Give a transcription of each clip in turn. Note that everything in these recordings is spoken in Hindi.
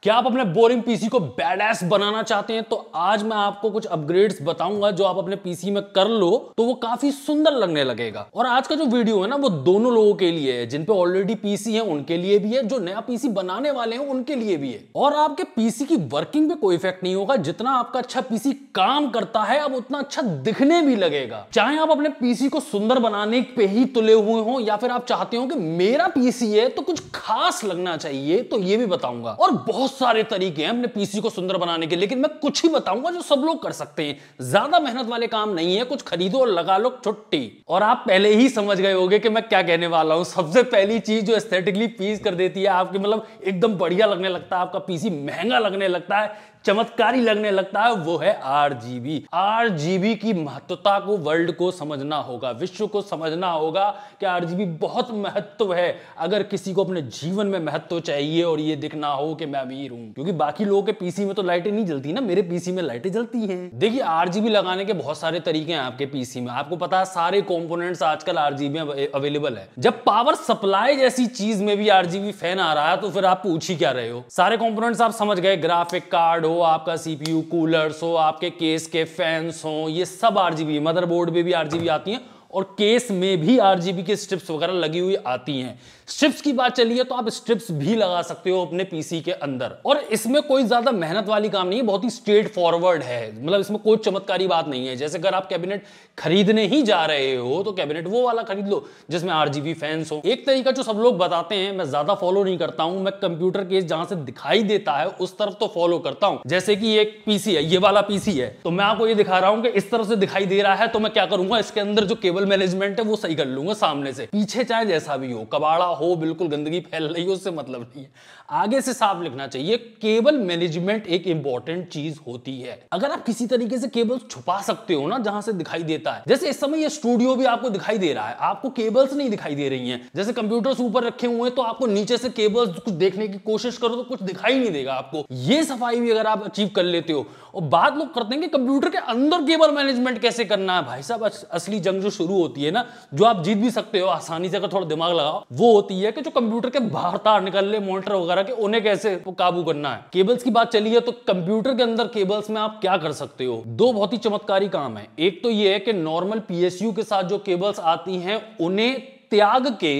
क्या आप अपने बोरिंग पीसी को बैडएस बनाना चाहते हैं? तो आज मैं आपको कुछ अपग्रेड्स बताऊंगा जो आप अपने पीसी में कर लो तो वो काफी सुंदर लगने लगेगा। और आज का जो वीडियो है ना वो दोनों लोगों के लिए है, जिन पे ऑलरेडी पीसी है उनके लिए भी है, जो नया पीसी बनाने वाले हैं उनके लिए भी है। और आपके पीसी की वर्किंग पे कोई इफेक्ट नहीं होगा। जितना आपका अच्छा पीसी काम करता है अब उतना अच्छा दिखने भी लगेगा। चाहे आप अपने पीसी को सुंदर बनाने पे ही तुले हुए हो या फिर आप चाहते हो कि मेरा पीसी है तो कुछ खास लगना चाहिए, तो ये भी बताऊंगा। और बहुत सारे तरीके हैं अपने पीसी को सुंदर बनाने के, लेकिन मैं कुछ ही बताऊंगा जो सब लोग कर सकते हैं। ज्यादा मेहनत वाले काम नहीं है, कुछ खरीदो और लगा लो छुट्टी। और आप पहले ही समझ गए होंगे कि मैं क्या कहने वाला हूं। सबसे पहली चीज जो एस्थेटिकली प्लीज कर देती है आपकी, मतलब एकदम बढ़िया लगने लगता है, आपका पीसी महंगा लगने लगता है, चमत्कारी लगने लगता है, वो है आरजीबी। आरजीबी की महत्वता को वर्ल्ड को समझना होगा, विश्व को समझना होगा कि आरजीबी बहुत महत्व है। अगर किसी को अपने जीवन में महत्व चाहिए और ये दिखना हो कि मैं अमीर हूं, क्योंकि बाकी लोगों के पीसी में तो लाइटें नहीं जलती ना, मेरे पीसी में लाइटें जलती हैं। देखिए आरजीबी लगाने के बहुत सारे तरीके हैं आपके पीसी में। आपको पता है सारे कंपोनेंट्स आजकल आरजीबी में अवेलेबल है। जब पावर सप्लाई जैसी चीज में भी आरजीबी फैन आ रहा है तो फिर आप पूछ ही क्या रहे हो। सारे कंपोनेंट्स आप समझ गए, ग्राफिक कार्ड हो, आपका सीपीयू, कूलर्स हो, आपके केस के फैंस हो, ये सब आरजीबी। मदरबोर्ड में भी आरजीबी आती हैं और केस में भी आरजीबी के स्ट्रिप्स वगैरह लगी हुई आती हैं। स्ट्रिप्स की बात चली है तो आप स्ट्रिप्स भी लगा सकते हो अपने पीसी के अंदर। और इसमें कोई ज्यादा मेहनत वाली काम नहीं है, बहुत ही स्ट्रेट फॉरवर्ड है। मतलब इसमें कोई चमत्कारी बात नहीं है। जैसे अगर आप कैबिनेट खरीदने ही जा रहे हो तो कैबिनेट वो वाला खरीद लो जिसमें आरजीबी फैंस हो। एक तरीका जो सब लोग बताते हैं, मैं ज्यादा फॉलो नहीं करता हूं, मैं कंप्यूटर केस जहां से दिखाई देता है उस तरफ तो फॉलो करता हूं। जैसे कि एक पीसी है, ये वाला पीसी है, तो मैं आपको ये दिखा रहा हूं कि इस तरफ से दिखाई दे रहा है, तो मैं क्या करूंगा, इसके अंदर जो केबल मैनेजमेंट है वो सही कर लूंगा सामने से। पीछे चाहे जैसा भी हो, कबाड़ा हो, बिल्कुल गंदगी फैल रही हो, उससे मतलब नहीं है, आगे से साफ लिखना चाहिए। केबल मैनेजमेंट एक इंपॉर्टेंट चीज होती है। अगर आप किसी तरीके से केबल छुपा सकते हो ना जहां से दिखाई देता है, जैसे इस समय ये स्टूडियो भी आपको दिखाई दे रहा है, आपको केबल्स नहीं दिखाई दे रही हैं। जैसे कंप्यूटर्स ऊपर रखे हुए हैं तो आपको नीचे से केबल्स कुछ देखने की कोशिश करो तो कुछ दिखाई नहीं देगा आपको। ये सफाई भी अगर आप अचीव कर लेते हो। और बात लोग करते हैं कि कंप्यूटर के अंदर केबल मैनेजमेंट कैसे करना है। भाई साहब असली जंग जो शुरू होती है ना, जो आप जीत भी सकते हो आसानी से अगर थोड़ा दिमाग लगाओ, वो होती है कि जो कंप्यूटर के बाहर तार निकल ले, मॉनिटर वगैरह के, उन्हें कैसे काबू करना है। केबल्स की बात चली है तो कंप्यूटर के अंदर केबल्स में आप क्या कर सकते हो। दो बहुत ही चमत्कारी काम है। एक तो ये है कि नॉर्मल पीएसयू के साथ जो केबल्स आती हैं उन्हें त्याग के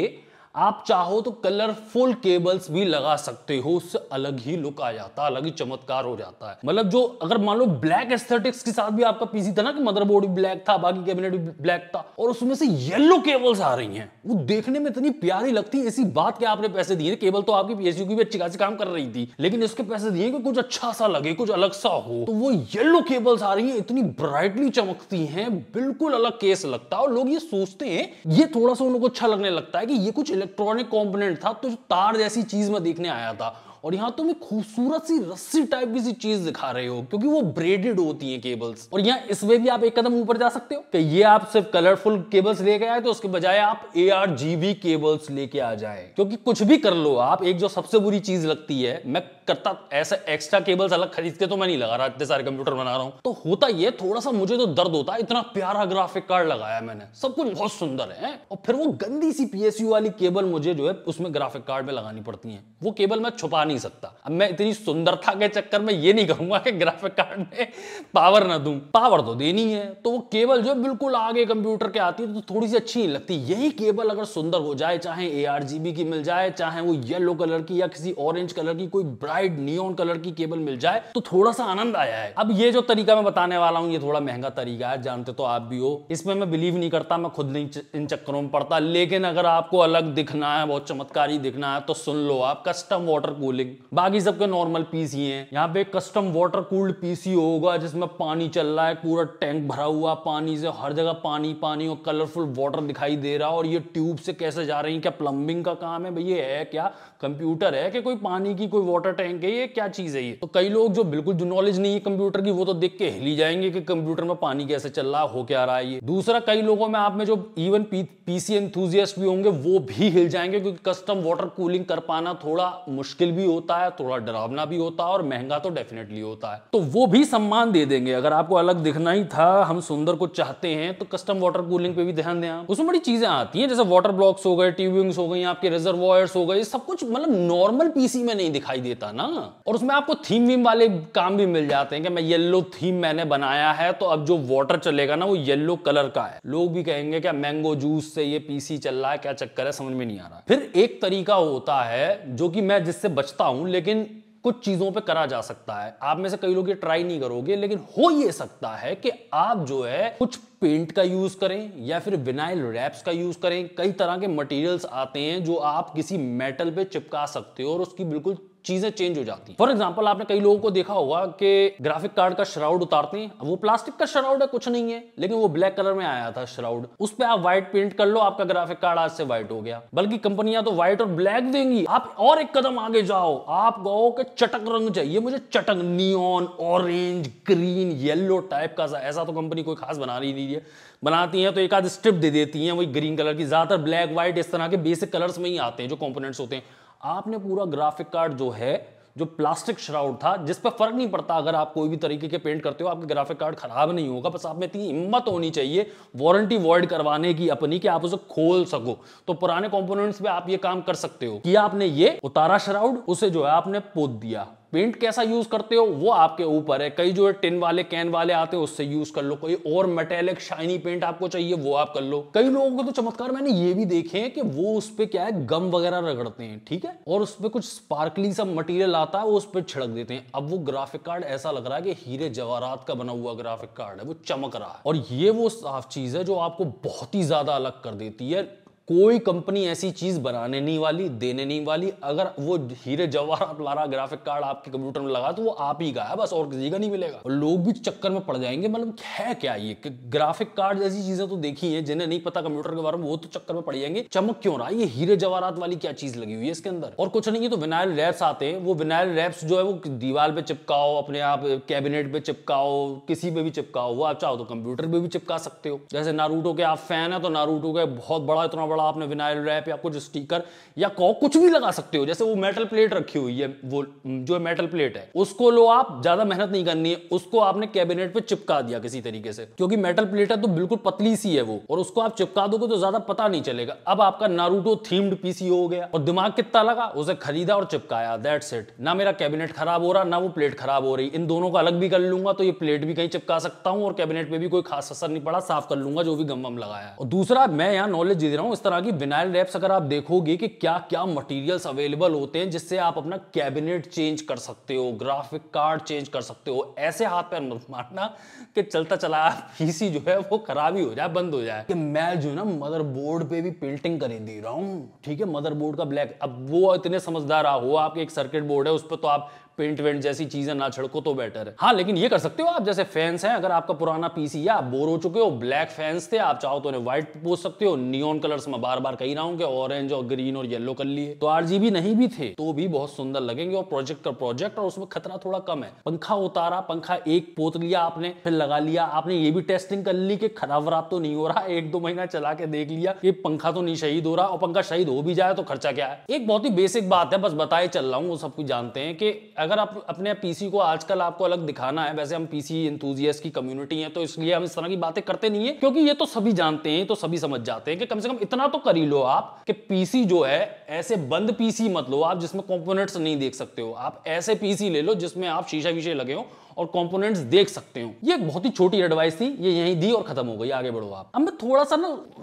आप चाहो तो कलरफुल केबल्स भी लगा सकते हो। उससे अलग ही लुक आ जाता है, अलग ही चमत्कार हो जाता है। मतलब जो अगर मान लो ब्लैक एस्थेटिक्स के साथ भी आपका पीसी था ना, कि मदरबोर्ड भी ब्लैक था, बाकी कैबिनेट भी ब्लैक था, और उसमें से येलो केबल्स आ रही हैं, वो देखने में इतनी प्यारी लगती है। ऐसी बात कि आपने पैसे दिए, केबल तो आपकी पीएसयू की भी अच्छी खासी काम कर रही थी, लेकिन इसके पैसे दिए कि कुछ अच्छा सा लगे, कुछ अलग सा हो। तो वो येलो केबल्स आ रही है, इतनी ब्राइटली चमकती हैं, बिल्कुल अलग केस लगता है। और लोग ये सोचते हैं, ये थोड़ा सा उनको अच्छा लगने लगता है कि ये कुछ इलेक्ट्रॉनिक कंपोनेंट था, तो तार जैसी चीज में देखने आया था, और यहां तुम एक खूबसूरत सी रस्सी टाइप की सी चीज दिखा रहे हो, क्योंकि वो ब्रेडेड होती हैं केबल्स। और यहां इसमें भी आप एक कदम ऊपर जा सकते हो कि ये आप सिर्फ कलरफुल केबल्स लेके आए तो उसके बजाय आप ARGB केबल्स लेके आ जाए। क्योंकि कुछ भी कर लो आप, एक जो सबसे बुरी चीज लगती है, मैं करता ऐसा एक्स्ट्रा केबल्स अलग खरीद के तो मैं नहीं लगा रहा, इतने सारे कंप्यूटर बना रहा हूं, तो होता ये थोड़ा सा मुझे तो दर्द होता है। इतना प्यारा ग्राफिक कार्ड लगाया मैंने, सब कुछ बहुत सुंदर है, और फिर वो गंदी सी पीएसयू वाली केबल मुझे जो है उसमें ग्राफिक कार्ड में लगानी पड़ती है। वो केबल मैं छुपा नहीं सकता। अब मैं इतनी सुंदरता के चक्कर में ये नहीं कहूंगा कि ग्राफिक कार्ड में पावर ना दूं, पावर तो देनी है। तो वो केबल जो बिल्कुल आगे कंप्यूटर के आती है तो थोड़ी सी अच्छी नहीं लगती। यही केबल अगर सुंदर हो जाए, चाहे ARGB की मिल जाए, चाहे वो येलो कलर की या किसी ऑरेंज कलर की, कोई ब्राइट नियॉन कलर की केबल मिल जाए, तो थोड़ा सा आनंद आया है। अब ये जो तरीका मैं बताने वाला हूं, ये थोड़ा महंगा तरीका है, जानते तो आप भी हो। इसमें मैं बिलीव नहीं करता, मैं खुद नहीं इन चक्करों में पड़ता, लेकिन अगर आपको अलग दिखना है, बहुत चमत्कारी दिखना है, तो सुन लो आप, कस्टम वाटर कूलिंग। बाकी सबके नॉर्मल पीसी हैं, यहाँ पे कस्टम वाटर कूल्ड पीसी होगा जिसमें पानी चल रहा है, पूरा टैंक भरा हुआ पानी से, हर जगह पानी पानी और कलरफुल वाटर दिखाई दे रहा है। और ये ट्यूब से कैसे जा रही है, क्या प्लम्बिंग का काम है भाई, ये है क्या कंप्यूटर है कि कोई पानी की कोई वाटर टैंक है, ये क्या चीज है ये। तो कई लोग जो बिल्कुल जो नॉलेज नहीं है कंप्यूटर की, वो तो देख के हिल जाएंगे कि कंप्यूटर में पानी कैसे चल रहा है, हो क्या रहा है ये। दूसरा, कई लोगों में आप में जो इवन पीसी एंथुसियास्ट भी होंगे वो भी हिल जाएंगे, क्योंकि कस्टम वाटर कूलिंग कर पाना थोड़ा मुश्किल भी होता है, थोड़ा डरावना भी होता है और महंगा तो डेफिनेटली होता है। तो वो भी सम्मान दे देंगे। अगर आपको अलग दिखना ही था, हम सुंदर कुछ चाहते हैं, तो कस्टम वाटर कूलिंग पे भी ध्यान दें आप। उसमें बड़ी चीजें आती हैं, जैसे वाटर ब्लॉक्स हो गए, ट्यूबिंग्स हो गई, आपके रिजर्वॉयर्स हो गए, सब कुछ मतलब नॉर्मल पीसी में नहीं दिखाई देता ना। और उसमें आपको थीम वीम वाले काम भी मिल जाते हैं कि मैं येलो थीम मैंने बनाया है, तो अब जो वाटर चलेगा ना वो येलो कलर का है। लोग भी कहेंगे क्या मैंगो जूस से ये पीसी चल रहा है, क्या चक्कर है, समझ में नहीं आ रहा। फिर एक तरीका होता है जो कि मैं जिससे बचता हूं, लेकिन कुछ चीजों पे करा जा सकता है। आप में से कई लोग ये ट्राई नहीं करोगे, लेकिन हो ये सकता है कि आप जो है कुछ पेंट का यूज करें या फिर विनाइल रैप्स का यूज करें। कई तरह के मटेरियल्स आते हैं जो आप किसी मेटल पे चिपका सकते हो और उसकी बिल्कुल चीजें चेंज हो जाती हैं। फॉर एग्जांपल, आपने कई लोगों को देखा होगा कि ग्राफिक कार्ड का श्राउड उतारते हैं। वो प्लास्टिक का श्राउड है, कुछ नहीं है, लेकिन वो ब्लैक कलर में आया था श्राउड। उस पे आप व्हाइट पेंट कर लो, आपका ग्राफिक कार्ड आज से व्हाइट हो गया। बल्कि कंपनियां तो व्हाइट और ब्लैक देंगी। आप और एक कदम आगे जाओ, आप कहो कि चटक रंग चाहिए मुझे, चटक, neon, orange, green, yellow type का। ऐसा तो कंपनी कोई खास बना रही नहीं है, बनाती हैं तो एक आध स्ट्रिप दे देती हैं वही ग्रीन कलर की। ज्यादातर ब्लैक व्हाइट इस तरह के बेसिक कलर्स में ही आते हैं जो कंपोनेंट्स होते हैं। आपने पूरा ग्राफिक कार्ड जो है, जो प्लास्टिक श्राउड था, जिस पर फर्क नहीं पड़ता, अगर आप कोई भी तरीके के पेंट करते हो आपके ग्राफिक कार्ड खराब नहीं होगा। बस आप में इतनी हिम्मत होनी चाहिए वारंटी वॉइड करवाने की अपनी, कि आप उसे खोल सको। तो पुराने कंपोनेंट्स पे आप ये काम कर सकते हो कि आपने ये उतारा श्राउड, उसे जो है आपने पोत दिया। पेंट कैसा यूज करते हो वो आपके ऊपर है। कई जो है टिन वाले, कैन वाले आते हैं, उससे यूज कर लो। कोई और मेटेलिक शाइनी पेंट आपको चाहिए वो आप कर लो। कई लोगों को तो चमत्कार मैंने ये भी देखे हैं कि वो उस पे क्या है, गम वगैरह रगड़ते हैं, ठीक है, और उस पे कुछ स्पार्कली सा मटेरियल आता है, वो उस पे छिड़क देते हैं। अब वो ग्राफिक कार्ड ऐसा लग रहा है कि हीरे जवाहरात का बना हुआ ग्राफिक कार्ड है, वो चमक रहा है। और ये वो साफ चीज है जो आपको बहुत ही ज्यादा अलग कर देती है। कोई कंपनी ऐसी चीज बनाने नहीं वाली, देने नहीं वाली। अगर वो हीरे जवाहरात वाला ग्राफिक कार्ड आपके कंप्यूटर में लगा तो वो आप ही का है, बस और किसी का नहीं मिलेगा। और लोग भी चक्कर में पड़ जाएंगे, मतलब है क्या ये कि ग्राफिक कार्ड जैसी चीजें तो देखी हैं, जिन्हें नहीं पता कंप्यूटर के बारे में वो तो चक्कर में पड़ जाएंगे, चमक क्यों रहा है, ये हीरे जवाहरात वाली क्या चीज लगी हुई है इसके अंदर। और कुछ नहीं है तो विनाइल रैप्स आते हैं। वो विनाइल रैप्स जो है वो दीवार पे चिपकाओ, अपने आप कैबिनेट पे चिपकाओ, किसी पे भी चिपकाओ। वो आप चाहो तो कंप्यूटर पे भी चिपका सकते हो। जैसे नारुतो के आप फैन है तो नारुतो का बहुत बड़ा, इतना बड़ा आपने विनाइल रैप या कुछ स्टिकर या कुछ भी लगा सकते हो। जैसे वो मेटल प्लेट रखी हुई है, वो जो मेटल प्लेट है उसको लो, आप ज्यादा मेहनत नहीं करनी है, उसको आपने कैबिनेट पे चिपका दिया किसी तरीके से, क्योंकि मेटल प्लेट है तो बिल्कुल पतली सी है वो, और उसको आप चिपका दोगे तो ज्यादा पता नहीं चलेगा। अब आपका नारुतो थीम्ड पीसी हो गया। और दिमाग कितना लगा, उसे खरीदा और चिपकाया, दैट्स इट। ना मेरा कैबिनेट खराब हो रहा, ना वो प्लेट खराब हो रही। इन दोनों को अलग भी कर लूंगा तो ये प्लेट भी कहीं चिपका सकता हूं और कैबिनेट पे भी कोई खास असर नहीं पड़ा, साफ कर लूंगा जो भी गम लगाया। और दूसरा, मैं यहाँ नॉलेज दे रहा हूं इस तरह की विनाइल रैप्स, अगर आप देखोगे कि क्या क्या मटेरियल्स अवेलेबल होते हैं जिससे आप अपना कैबिनेट चेंज कर सकते हो, ग्राफिक कार्ड चेंज कर सकते हो। ऐसे हाथ पैर मत मारना कि चलता चला पीसी जो है वो खराब ही हो जाए, बंद हो जाए। कि मैं जो है ना मदरबोर्ड पे भी पेंटिंग कर दे रहा हूं, ठीक है, मदरबोर्ड का ब्लैक। अब वो इतने समझदार हो, आपके एक सर्किट बोर्ड है उस पर तो आप पेंट वेंट जैसी चीजें ना छिड़को तो बेटर है। हाँ, लेकिन ये कर सकते हो आप, जैसे फैंस हैं, अगर आपका पुराना पीसी है, आप बोर हो चुके हो, ब्लैक फैंस थे, आप चाहो तो उन्हें व्हाइट पोच सकते हो। नियॉन कलर्स में बार बार कही रहा हूं कि ऑरेंज और ग्रीन और येलो कर लिए, तो आरजीबी नहीं भी थे तो भी बहुत सुंदर लगेंगे। और प्रोजेक्ट का प्रोजेक्ट, और उसमें खतरा थोड़ा कम है। पंखा उतारा, पंखा एक पोत लिया आपने, फिर लगा लिया आपने, ये भी टेस्टिंग कर ली कि खराब वराब तो नहीं हो रहा, 1-2 महीना चला के देख लिया कि पंखा तो नहीं शहीद हो रहा। और पंखा शहीद हो भी जाए तो खर्चा क्या है। एक बहुत ही बेसिक बात है, बस बताए चल रहा हूं, वो सब कुछ जानते हैं कि अगर आप अपने पीसी को आजकल आपको अलग दिखाना है, वैसे हम पीसी एंथुसियास्ट की कम्युनिटी है तो इसलिए हम इस तरह की बातें करते नहीं है, क्योंकि ये तो सभी जानते हैं, तो सभी समझ जाते हैं कि कम से कम इतना तो कर ही लो आप कि पीसी जो है ऐसे बंद पीसी मत लो आप जिसमें कंपोनेंट्स नहीं देख सकते हो। आप ऐसे पीसी ले लो जिसमें आप शीशा वीशे लगे हो और कंपोनेंट्स देख सकते हो। ये एक बहुत ही छोटी एडवाइस थी, ये यहीं दी और खत्म हो गई, आगे बढ़ो आप। अब मैं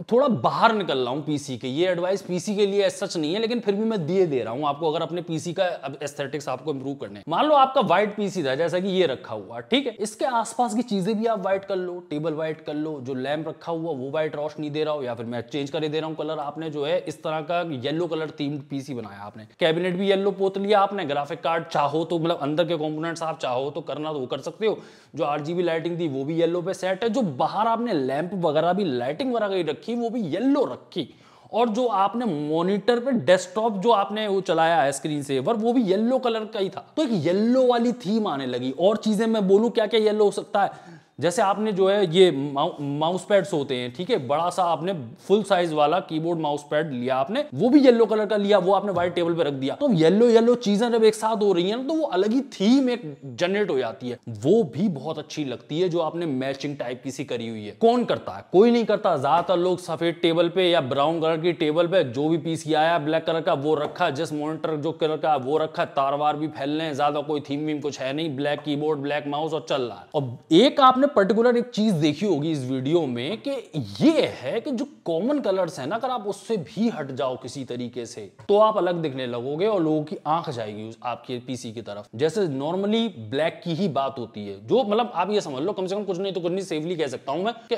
थोड़ा बाहर निकल रहा हूं पीसी के। ये एडवाइस पीसी के लिए सच नहीं है, लेकिन फिर भी मैं दे रहा हूं आपको, अगर अपने पीसी का एस्थेटिक्स आपको इंप्रूव करने। मान लो आपका व्हाइट पीसी था, जैसा कि ये रखा हुआ, ठीक है, इसके आसपास की चीजें भी आप व्हाइट कर लो, टेबल व्हाइट कर लो, जो लैंप रखा हुआ वो व्हाइट रोशनी दे रहा हो, या फिर मैं चेंज कर दे रहा हूं कलर। आपने जो है इस तरह का येलो कलर थीम्ड पीसी बनाया, आपने कैबिनेट भी येलो पोत लिया आपने, ग्राफिक कार्ड चाहो तो मतलब अंदर के कंपोनेंट्स आप चाहो तो करना तो वो कर सकते हो। जो आरजीबी लाइटिंग थी वो भी येलो पे सेट है। जो बाहर आपने लैंप वगैरह भी लाइटिंग वगैरह रखी वो भी येलो रखी। और जो आपने मॉनिटर पे डेस्कटॉप जो आपने वो चलाया है स्क्रीन सेवर, वो भी येलो कलर का ही था। तो एक येलो वाली थीम आने लगी। और चीजें मैं बोलूं क्या क्या येलो हो सकता है, जैसे आपने जो है ये माउस पैड्स होते हैं, ठीक है, बड़ा सा आपने फुल साइज वाला कीबोर्ड माउस पैड लिया आपने, वो भी येलो कलर का लिया, वो आपने व्हाइट टेबल पे रख दिया, तो येलो येलो चीजें जब एक साथ हो रही है ना तो वो अलग ही थीम एक जनरेट हो जाती है, वो भी बहुत अच्छी लगती है जो आपने मैचिंग टाइप की सी करी हुई है। कौन करता है? कोई नहीं करता। ज्यादातर लोग सफेद टेबल पे या ब्राउन कलर की टेबल पे जो भी पीसी आया ब्लैक कलर का वो रखा, जिस मॉनिटर जो कलर का वो रखा, तारवार भी फैल रहे हैं, ज्यादा कोई थीम वीम कुछ है नहीं, ब्लैक कीबोर्ड ब्लैक माउस और चल रहा है। और एक आपने पर्टिकुलर एक चीज देखी होगी इस वीडियो में कि ये है कि जो कॉमन कलर्स है ना, अगर आप उससे भी हट जाओ किसी तरीके से तो आप अलग दिखने लगोगे और लोगों की आंख जाएगी आपके पीसी की तरफ। जैसे नॉर्मली ब्लैक की ही बात होती है, जो मतलब आप ये समझ लो कम से कम कुछ नहीं तो कुछ नहीं सेफली कह सकता हूं मैं कि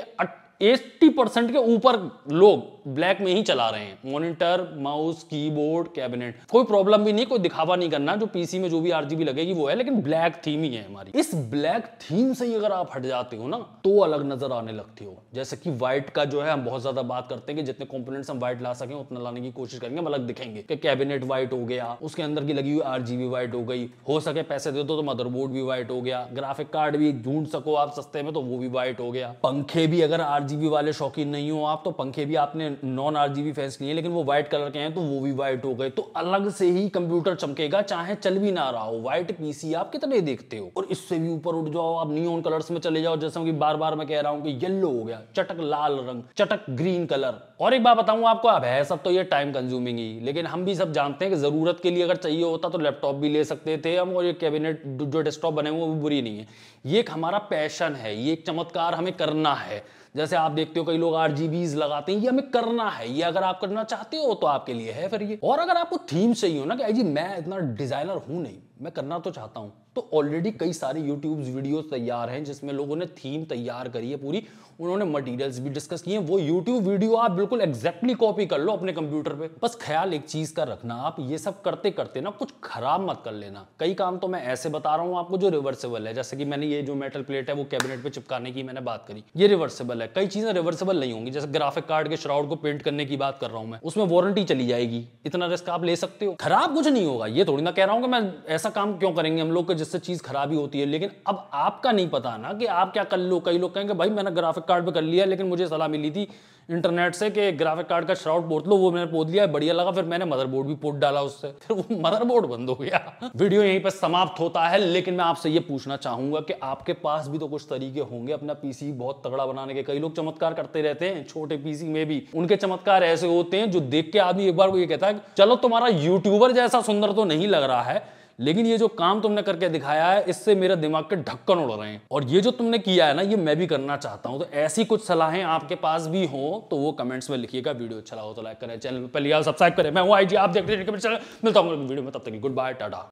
80% के ऊपर लोग ब्लैक में ही चला रहे हैं, मॉनिटर माउस कीबोर्ड कैबिनेट। कोई प्रॉब्लम भी नहीं, कोई दिखावा नहीं करना, जो पीसी में जो भी आरजीबी लगेगी वो है, लेकिन ब्लैक थीम ही है हमारी। इस ब्लैक थीम से ही अगर आप हट जाते हो ना तो अलग नजर आने लगते हो। जैसे कि व्हाइट का जो है हम बहुत ज्यादा बात करते हैं कि जितने कंपोनेंट्स हम व्हाइट ला सकें उतना लाने की कोशिश करेंगे, हम अलग दिखेंगे कि कैबिनेट व्हाइट हो गया, उसके अंदर की लगी हुई आरजीबी व्हाइट हो गई, हो सके पैसे दे दो तो मदरबोर्ड भी व्हाइट हो गया, ग्राफिक कार्ड भी ढूंढ सको आप सस्ते में तो वो भी व्हाइट हो गया, पंखे भी अगर आरजीबी वाले शौकीन नहीं हो आप तो पंखे भी आपने नॉन आरजीबी फैंस लिए लेकिन वो व्हाइट कलर के हैं तो वो भी व्हाइट हो गए, तो अलग से ही कंप्यूटर चमकेगा चाहे चल भी ना रहा हो। व्हाइट पीसी आप कितने देखते हो। और इससे भी ऊपर उठ जाओ आप, नियॉन कलर्स में चले जाओ, जैसे कि बार बार मैं कह रहा हूं कि येलो हो गया, चटक लाल रंग, चटक ग्रीन कलर। और एक बात बताऊं आपको, अब है सब तो ये टाइम कंज्यूमिंग ही, लेकिन हम भी सब जानते हैं कि जरूरत के लिए अगर चाहिए होता तो लैपटॉप भी ले सकते थे हम, और ये कैबिनेट जो डेस्कटॉप बने हुए वो भी बुरी नहीं है। ये एक हमारा पैशन है, ये एक चमत्कार हमें करना है। जैसे आप देखते हो कई लोग आरजीबीज लगाते हैं, ये हमें करना है, ये अगर आप करना चाहते हो तो आपके लिए है फिर ये। और अगर आपको थीम चाहिए हो ना कि जी मैं इतना डिजाइनर हूं नहीं, मैं करना तो चाहता हूं, तो ऑलरेडी कई सारे यूट्यूब वीडियोस तैयार हैं जिसमें लोगों ने थीम तैयार करी है पूरी, उन्होंने मटेरियल्स भी डिस्कस किए हैं। वो यूट्यूब वीडियो आप बिल्कुल एग्जैक्टली कॉपी कर लो अपने कंप्यूटर पे। बस ख्याल एक चीज का रखना, आप ये सब करते करते ना कुछ खराब मत कर लेना। कई काम तो मैं ऐसे बता रहा हूं आपको जो रिवर्सेबल है, जैसे कि मैंने ये जो मेटल प्लेट है वो कैबिनेट पे चिपकाने की मैंने बात करी, ये रिवर्सेबल है। कई चीजें रिवर्सेबल नहीं होंगी, जैसे ग्राफिक कार्ड के श्राउड को पेंट करने की बात कर रहा हूं मैं, उसमें वारंटी चली जाएगी, इतना रिस्क आप ले सकते हो, खराब कुछ नहीं होगा। ये थोड़ी ना कह रहा हूं कि मैं ऐसा काम क्यों करेंगे हम लोग जिससे चीज खराबी होती है, लेकिन अब आपका नहीं पता ना कि आप क्या कर लो। कई लोग कहेंगे भाई मैंने ग्राफिक कार्ड पे कर लिया, लेकिन मुझे सलाह मिली थी इंटरनेट से कि ग्राफिक कार्ड का श्राउड पोत लो, वो मैंने पोत लिया, बढ़िया लगा, फिर मैंने मदरबोर्ड भी पोत डाला उससे, फिर वो मदरबोर्ड बंद हो गया। वीडियो यहीं पर समाप्त होता है, लेकिन मैं आपसे ये पूछना चाहूंगा कि आपके पास भी तो कुछ तरीके होंगे अपना पीसी बहुत तगड़ा बनाने के। कई लोग चमत्कार करते रहते हैं छोटे पीसी में भी, उनके चमत्कार ऐसे होते हैं जो देख के आदमी एक बार को ये कहता है चलो तुम्हारा यूट्यूबर जैसा सुंदर तो नहीं लग रहा है, लेकिन ये जो काम तुमने करके दिखाया है इससे मेरे दिमाग के ढक्कन उड़ रहे हैं, और ये जो तुमने किया है ना ये मैं भी करना चाहता हूं। तो ऐसी कुछ सलाहें आपके पास भी हो तो वो कमेंट्स में लिखिएगा। वीडियो अच्छा लगा हो तो लाइक करें, चैनल पर सब्सक्राइब करें। मैं हूं आईजी, आप देखते हैं चैनल। मिलता हूं वीडियो में, तब तक गुड बाय, टाटा।